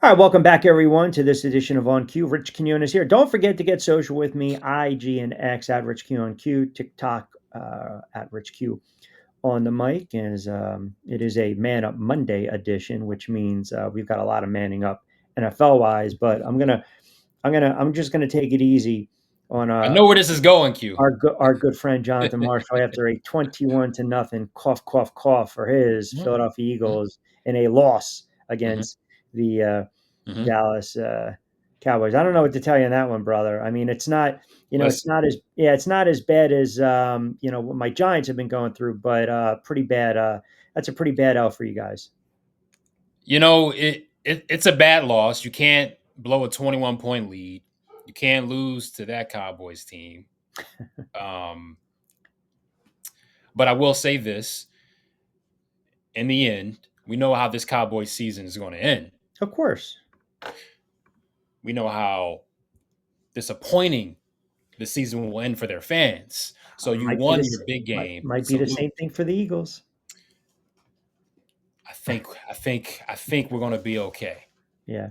All right, welcome back, everyone, to this edition of On Cue. Rich Quinones here. Don't forget to get social with me, IG and X at Rich Q on Q, TikTok at Rich Q on the mic. It is a Man Up Monday edition, which means we've got a lot of manning up NFL wise. But I'm just gonna take it easy on I know where this is going, Q. our good friend Jonathan Marshall after a 21 to nothing cough for his Mhm, Philadelphia mhm, Eagles in a loss mhm, against the mhm. Dallas Cowboys. I don't know what to tell you on that one, brother. I mean, it's not, it's Listen, not as it's not as bad as what my Giants have been going through, but pretty bad. That's a pretty bad L for you guys. it's a bad loss. You can't blow a 21-point lead. You can't lose to that Cowboys team. Um, but I will say this: in the end, we know how this Cowboys season is going to end. Of course, We know how disappointing the season will end for their fans. So you might be won this your big game. might be the Salute. same thing for the Eagles. I think we're going to be okay. Yeah.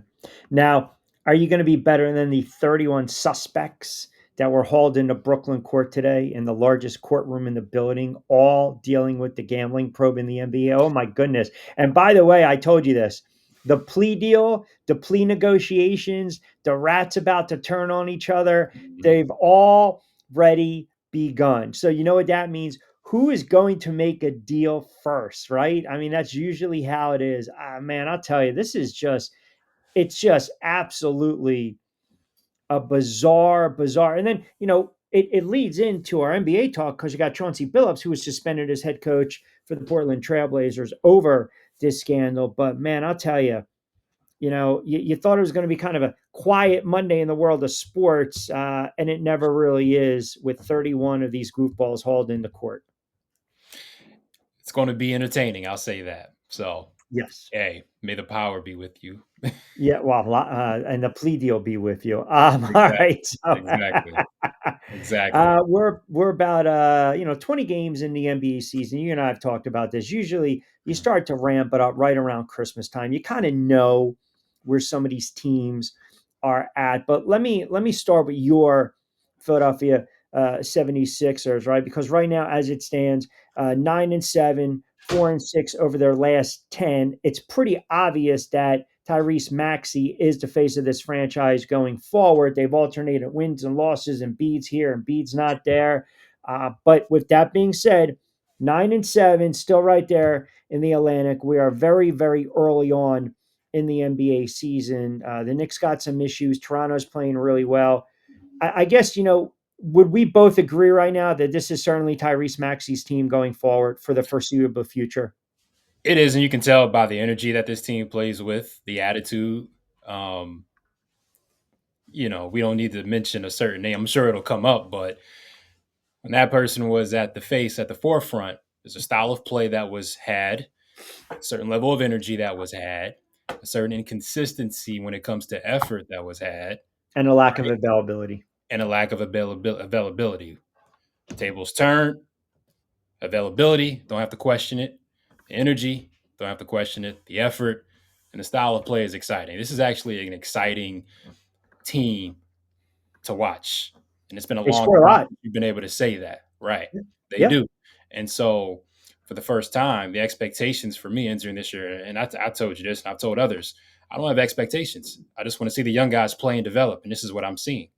Now, are you going to be better than the 31 suspects that were hauled into Brooklyn court today in the largest courtroom in the building, all dealing with the gambling probe in the NBA? Oh, my goodness. And by the way, I told you this, the plea deal, the plea negotiations, the rats about to turn on each other, Mhm. they've already begun. So, you know what that means? Who is going to make a deal first, right? I mean, that's usually how it is. Man, I'll tell you, it's just absolutely a bizarre. And then, it leads into our NBA talk because you got Chauncey Billups, who was suspended as head coach for the Portland Trailblazers over this scandal. But man, I'll tell you, you thought it was going to be kind of a quiet Monday in the world of sports, and it never really is with 31 of these goofballs hauled into court. It's going to be entertaining. I'll say that. So, Yes. hey, may the power be with you. Yeah, well, and the plea deal be with you. All Exactly. right. So, Exactly. Exactly. we're about 20 games in the NBA season. You and I have talked about this. Usually, you Mhm. start to ramp it up right around Christmas time. You kind of know where some of these teams are at. But let me start with your Philadelphia 76ers, right? Because right now, as it stands, 9-7, 4-6 over their last 10. It's pretty obvious that Tyrese Maxey is the face of this franchise going forward. They've alternated wins and losses and Bede's here and Bede's not there. But with that being said, 9-7, still right there in the Atlantic. We are very, very early on in the NBA season. The Knicks got some issues. Toronto's playing really well. I guess, would we both agree right now that this is certainly Tyrese Maxey's team going forward for the foreseeable future? It is, and you can tell by the energy that this team plays with, the attitude. Um, we don't need to mention a certain name. I'm sure it'll come up, but when that person was at the forefront, there's a style of play that was had, a certain level of energy that was had, a certain inconsistency when it comes to effort that was had, And a lack of right? availability. And a lack of availability. Tables turn, availability, don't have to question it. The energy, don't have to question it. The effort and the style of play is exciting. This is actually an exciting team to watch. And it's been a They long score a time lot. since you've been able to say that. Right. They Yep. do. And so for the first time, the expectations for me entering this year, and I told you this and I've told others, I don't have expectations. I just want to see the young guys play and develop. And this is what I'm seeing.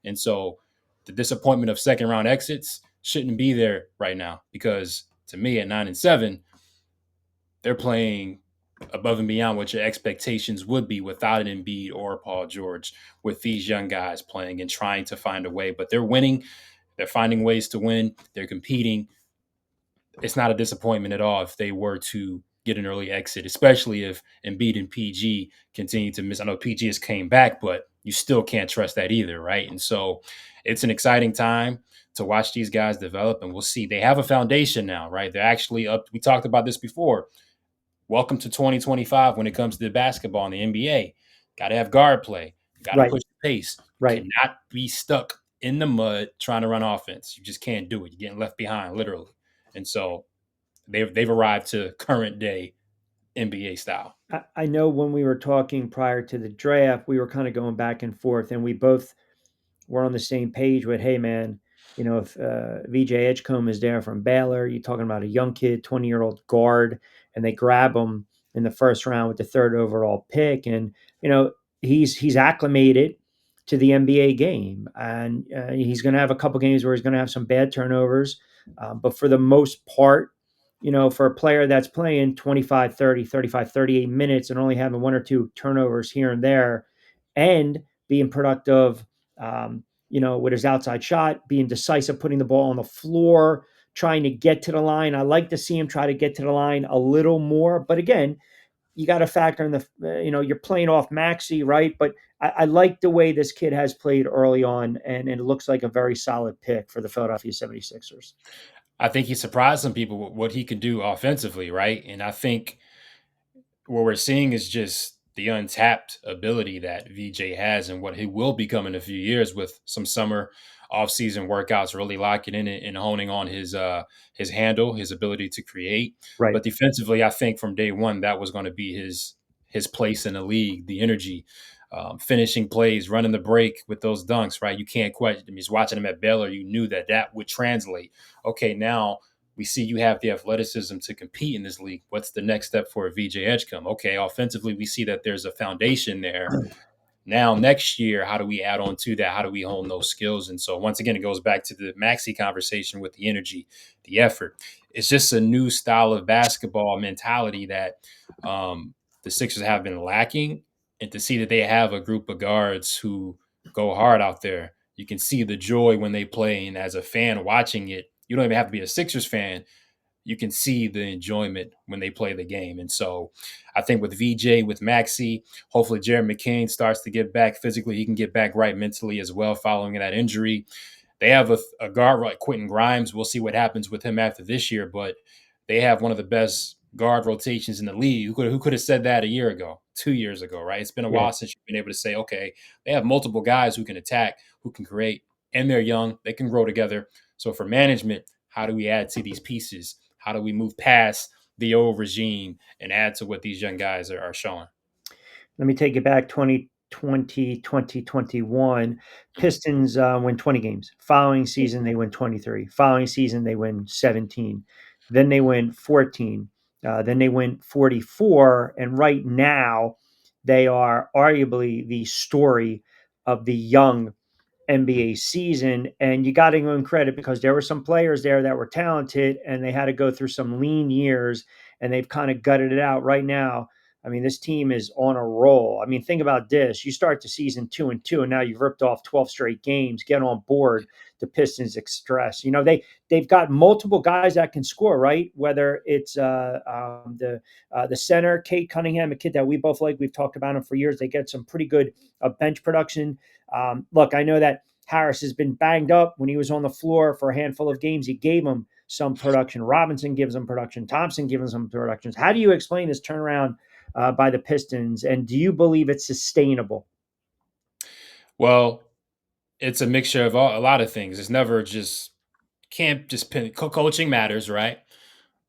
And so the disappointment of second round exits shouldn't be there right now because to me at 9-7, they're playing above and beyond what your expectations would be without an Embiid or Paul George, with these young guys playing and trying to find a way. But they're winning. They're finding ways to win. They're competing. It's not a disappointment at all if they were to get an early exit, especially if Embiid and PG continue to miss. I know PG has came back, but you still can't trust that either, right? And so it's an exciting time to watch these guys develop, and we'll see. They have a foundation now, right? They're actually up. We talked about this before. Welcome to 2025 when it comes to basketball in the NBA. Got to have guard play. Got to Right. push the pace. You Right. cannot be stuck in the mud trying to run offense. You just can't do it. You're getting left behind, literally. And so they've arrived to current day NBA style. I know when we were talking prior to the draft, we were kind of going back and forth, and we both we're on the same page with, hey man, if VJ Edgecombe is there from Baylor, you're talking about a young kid, 20-year-old guard, and they grab him in the first round with the third overall pick, and he's acclimated to the NBA game, and he's going to have a couple games where he's going to have some bad turnovers, but for the most part. For a player that's playing 25, 30, 35, 38 minutes and only having one or two turnovers here and there and being productive with his outside shot, being decisive, putting the ball on the floor, trying to get to the line. I like to see him try to get to the line a little more. But again, you got to factor in you're playing off Maxi, right? But I like the way this kid has played early on, and it looks like a very solid pick for the Philadelphia 76ers. I think he surprised some people with what he could do offensively, right? And I think what we're seeing is just the untapped ability that VJ has and what he will become in a few years with some summer off-season workouts, really locking in and honing on his handle, his ability to create. Right. But defensively, I think from day one that was going to be his place in the league, the energy, finishing plays, running the break with those dunks, right? You can't question. I mean, just watching him at Baylor, you knew that that would translate. Okay, now we see you have the athleticism to compete in this league. What's the next step for VJ Edgecombe? Okay, offensively, we see that there's a foundation there. Now, next year, how do we add on to that? How do we hone those skills? And so, once again, it goes back to the Maxi conversation with the energy, the effort. It's just a new style of basketball mentality that the Sixers have been lacking. And to see that they have a group of guards who go hard out there, you can see the joy when they play. And as a fan watching it, you don't even have to be a Sixers fan, you can see the enjoyment when they play the game. And so I think with VJ, with Maxi, hopefully Jared McCain starts to get back physically. He can get back right mentally as well following that injury. They have a guard like Quentin Grimes. We'll see what happens with him after this year, but they have one of the best guard rotations in the league. Who could have said that a year ago, 2 years ago, right? It's been a Yeah. while since you've been able to say, okay, they have multiple guys who can attack, who can create, and they're young. They can grow together. So for management, how do we add to these pieces? How do we move past the old regime and add to what these young guys are showing? Let me take it back 2020, 2021. Pistons win 20 games. Following season, they win 23. Following season, they win 17. Then they win 14. Then they win 44. And right now, they are arguably the story of the young NBA season. And you got to give them credit because there were some players there that were talented and they had to go through some lean years and they've kind of gutted it out right now. I mean, this team is on a roll. I mean, think about this. You start the season 2-2, and now you've ripped off 12 straight games. Get on board. The Pistons express. They've got multiple guys that can score, right? Whether it's the center, Kate Cunningham, a kid that we both like. We've talked about him for years. They get some pretty good bench production. Look, I know that Harris has been banged up when he was on the floor for a handful of games. He gave him some production. Robinson gives him production. Thompson gives him some productions. How do you explain this turnaround by the Pistons, and do you believe it's sustainable? Well, it's a mixture of a lot of things. It's never just can't just pin coaching matters, right?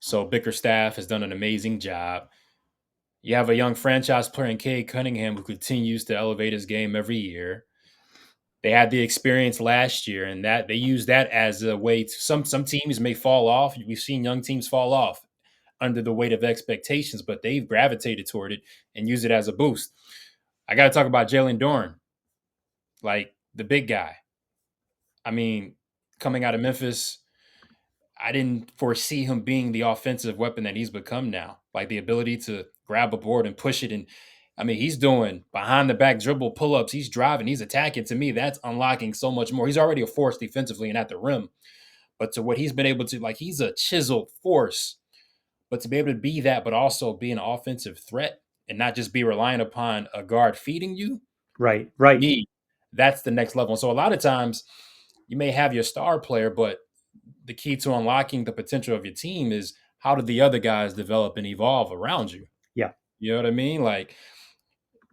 So Bickerstaff has done an amazing job. You have a young franchise player in Cade Cunningham who continues to elevate his game every year. They had the experience last year, and that they use that as a way to some teams may fall off. We've seen young teams fall off under the weight of expectations, but they've gravitated toward it and use it as a boost. I got to talk about Jalen Dorn, like the big guy. I mean, coming out of Memphis, I didn't foresee him being the offensive weapon that he's become now. Like the ability to grab a board and push it. And I mean, he's doing behind the back dribble pull ups. He's driving, he's attacking. To me, that's unlocking so much more. He's already a force defensively and at the rim. But to what he's been able to, like, he's a chiseled force. But to be able to be that, but also be an offensive threat and not just be relying upon a guard feeding you, Right, to right. me, that's the next level. And so a lot of times you may have your star player, but the key to unlocking the potential of your team is how do the other guys develop and evolve around you? Yeah, You know what I mean? Like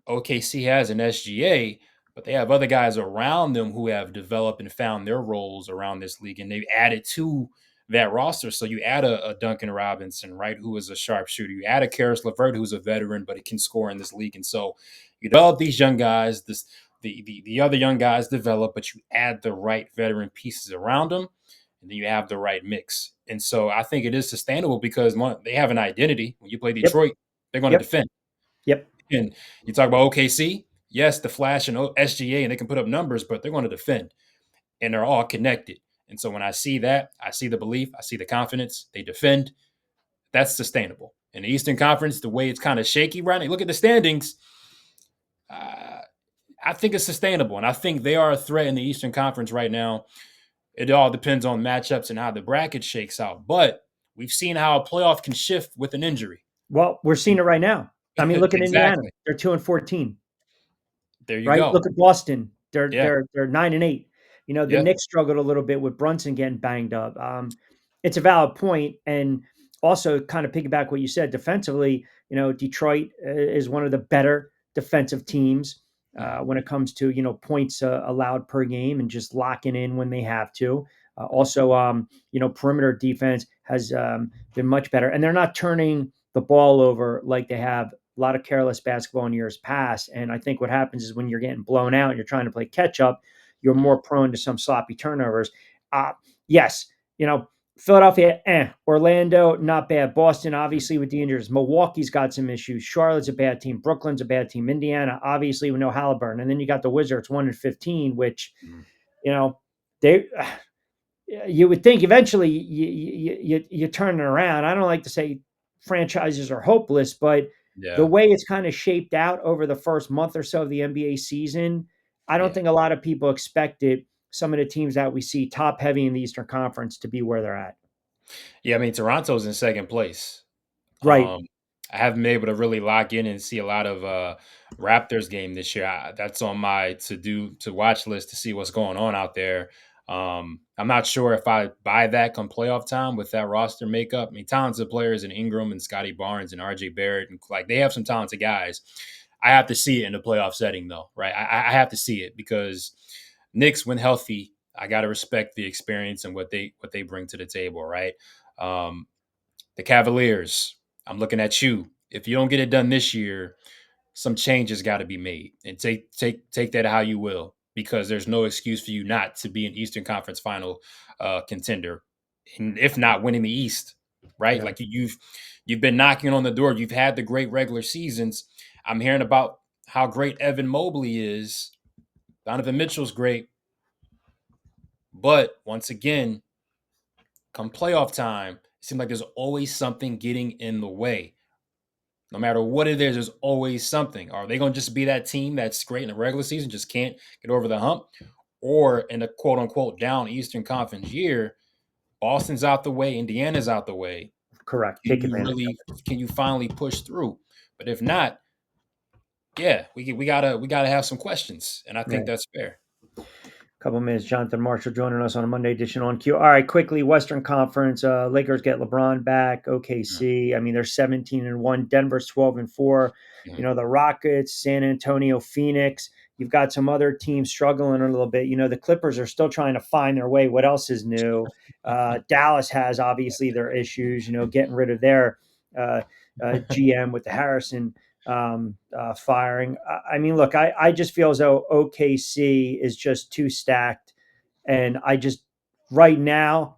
OKC has an SGA, but they have other guys around them who have developed and found their roles around this league, and they've added to that roster. So you add a Duncan Robinson, right, who is a sharpshooter. You add a Karis LeVert, who's a veteran, but he can score in this league. And so you develop these young guys. The other young guys develop, but you add the right veteran pieces around them, and then you have the right mix. And so I think it is sustainable because one, they have an identity. When you play Yep. Detroit, they're going to Yep. defend. Yep. And you talk about OKC, yes, the Flash and SGA, and they can put up numbers, but they're going to defend, and they're all connected. And so when I see that, I see the belief, I see the confidence. They defend. That's sustainable. In the Eastern Conference, the way it's kind of shaky right now, look at the standings. Uh, I think it's sustainable, and I think they are a threat in the Eastern Conference right now. It all depends on matchups and how the bracket shakes out. But we've seen how a playoff can shift with an injury. Well, we're seeing it right now. I mean, look at Indiana. Exactly. They're 2-14. There you Right? go. Look at Boston. They're Yeah. they're they're 9-8. You know, the Yeah. Knicks struggled a little bit with Brunson getting banged up. It's a valid point, and also kind of piggyback what you said defensively. You know, Detroit is one of the better defensive teams Mhm. when it comes to points allowed per game and just locking in when they have to. Also, perimeter defense has been much better, and they're not turning the ball over like they have a lot of careless basketball in years past. And I think what happens is when you're getting blown out and you're trying to play catch up, you're Mhm. more prone to some sloppy turnovers. Uh, yes, Philadelphia, Orlando, not bad. Boston, Mhm. obviously, with the injuries. Milwaukee's got some issues. Charlotte's a bad team. Brooklyn's a bad team. Indiana, obviously, with no Halliburton. And then you got the Wizards, 1-15, which, Mhm. you know, they you would think eventually you turn it around. I don't like to say franchises are hopeless, but the Yeah. way it's kind of shaped out over the first month or so of the NBA season, I don't Yeah. think a lot of people expected some of the teams that we see top heavy in the Eastern Conference to be where they're at. Yeah. I mean, Toronto's in second place. Right. Um, I haven't been able to really lock in and see a lot of Raptors game this year. That's on my to watch list to see what's going on out there. I'm not sure if I buy that come playoff time with that roster makeup. I mean, talented players in Ingram and Scotty Barnes and RJ Barrett, and like they have some talented guys. I have to see it in the playoff setting, though, right? I have to see it because Knicks, when healthy, I got to respect the experience and what they bring to the table, right? Um, the Cavaliers, I'm looking at you. If you don't get it done this year, some changes got to be made, and take that how you will, because there's no excuse for you not to be an Eastern Conference Final contender, and if not winning the East, right? Yeah. Like you've been knocking on the door. You've had the great regular seasons. I'm hearing about how great Evan Mobley is. Donovan Mitchell's great, but once again, come playoff time, it seems like there's always something getting in the way. No matter what it is, there's always something. Are they going to just be that team that's great in the regular season, just can't get over the hump? Or in a quote unquote down Eastern Conference year, Boston's out the way, Indiana's out the way. Correct. Can Take you advantage of really it. can you finally push through? But if not, yeah, we gotta have some questions. And I think Right. that's fair. Couple minutes. Jonathan Marshall joining us on a Monday edition on Q. All right, quickly. Western Conference. Lakers get LeBron back. Mhm. OKC. I mean, they're 17-1. Denver's 12-4. Mhm. The Rockets, San Antonio, Phoenix. You've got some other teams struggling a little bit. The Clippers are still trying to find their way. What else is new? Dallas has obviously their issues. Getting rid of their uh, GM with the Harrison firing. I mean, look, I just feel as though OKC is just too stacked. And I just, right now,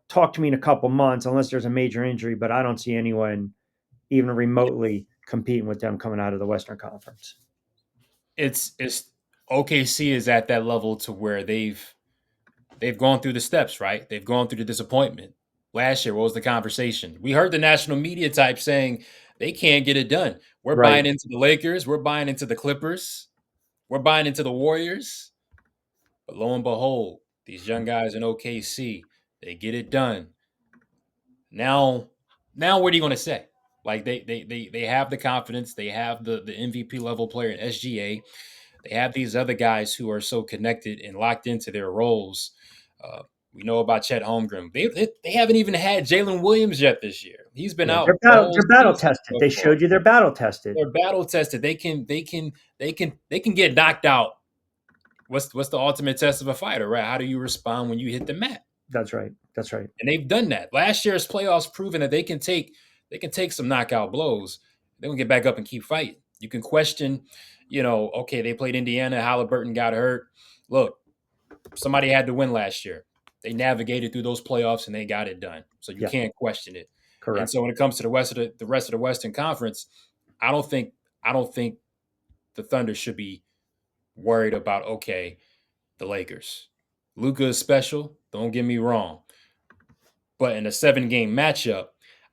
talk to me in a couple months, unless there's a major injury, but I don't see anyone even remotely competing with them coming out of the Western Conference. It's OKC is at that level to where they've gone through the steps, right? They've gone through the disappointment. Last year, what was the conversation? We heard the national media type saying they can't get it done. We're Right. buying into the Lakers, we're buying into the Clippers, we're buying into the Warriors. But lo and behold, these young guys in OKC, they get it done. Now, now what are you going to say? Like they have the confidence, they have the MVP level player in SGA. They have these other guys who are so connected and locked into their roles. Uh, we know about Chet Holmgren. They haven't even had Jalen Williams yet this year. He's been Yeah, out the whole they're battle season tested. so They far. showed you they're battle tested. They're battle tested. They can get knocked out. What's the ultimate test of a fighter, right? How do you respond when you hit the mat? That's right. That's right. And they've done that. Last year's playoffs proven that they can take some knockout blows. They can get back up and keep fighting. You can question, okay, they played Indiana, Halliburton got hurt. Look, somebody had to win last year. They navigated through those playoffs and they got it done. So you Yeah, can't question it. And correct. so when it comes to the rest of the Western Conference, I don't think I don't think the Thunder should be worried about, okay, the Lakers. Luka is special, don't get me wrong. But in a 7-game matchup,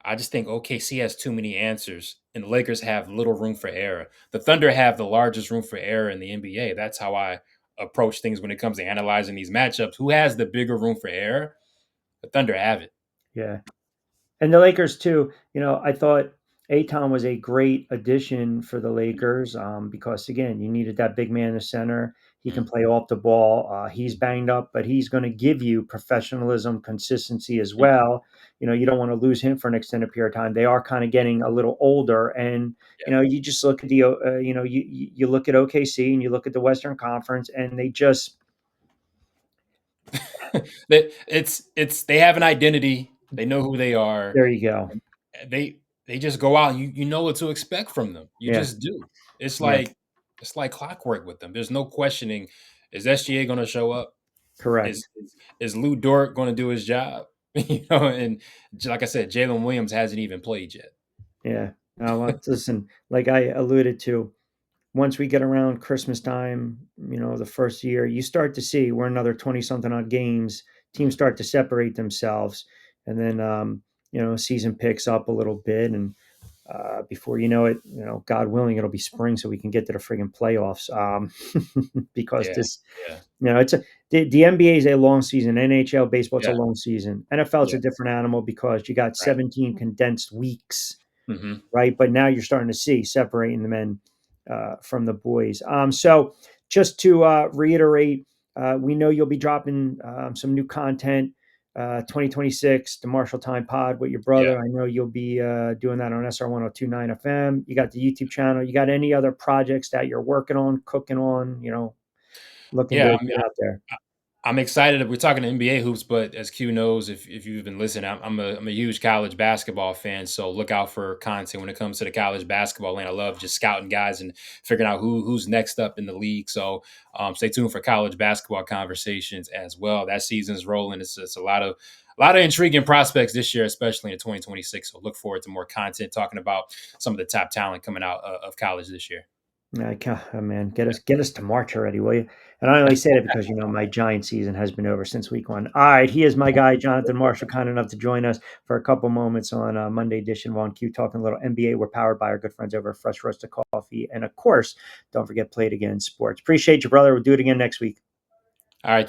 I just think OKC has too many answers, and the Lakers have little room for error. The Thunder have the largest room for error in the NBA. That's how I approach things when it comes to analyzing these matchups. Who has the bigger room for error? The Thunder have it. Yeah. And the Lakers too, I thought Aton was a great addition for the Lakers because again, you needed that big man in the center. He can Mhm. play off the ball. He's banged up, but he's going to give you professionalism, consistency as Mhm. well. You don't want to lose him for an extended period of time. They are kind of getting a little older, and you just look at you look at OKC and you look at the Western Conference, and they just They have an identity. They know who they are. there you go. They just go out and you know what to expect from them. You Yeah, just do. It's yeah, like it's like clockwork with them. There's no questioning. Is SGA going to show up? correct. Is Lou Dort going to do his job? And like I said, Jalen Williams hasn't even played yet. Yeah. Well, listen, like I alluded to, once we get around Christmas time, the first year, you start to see we're another 20 something odd games. Teams Mhm. start to separate themselves. And then, season picks up a little bit. And before you know it, God willing, it'll be spring so we can get to the friggin' playoffs. Because Yeah, this, yeah, it's the NBA is a long season. NHL, baseball, it's a yeah, long season. NFL, it's yeah. a different animal because you got Right. 17 condensed weeks, Hmm. right? But now you're starting to see separating the men from the boys. So just to reiterate, we know you'll be dropping some new content. 2026, the Marshall Time Pod with your Yeah, brother. I know you'll be doing that on SR 1029 FM. You got the YouTube channel. You got any other projects that you're working on, cooking on, looking yeah. to get out there? I'm excited. We're talking NBA hoops, but as Q knows, if you've been listening, I'm a huge college basketball fan. So look out for content when it comes to the college basketball lane. I love just scouting guys and figuring out who's next up in the league. So stay tuned for college basketball conversations as well. That season's rolling. It's a lot of intriguing prospects this year, especially in 2026. So look forward to more content talking about some of the top talent coming out of college this year. Oh, man, get us to March already, will you? And I only say that because my Giant season has been over since week one. All right, he is my guy, Jonathan Marshall, kind enough to join us for a couple moments on Monday edition of Q, talking a little NBA. We're powered by our good friends over at Fresh Roasted Coffee, and of course, don't forget Play It Again Sports. Appreciate you, brother. We'll do it again next week. All right,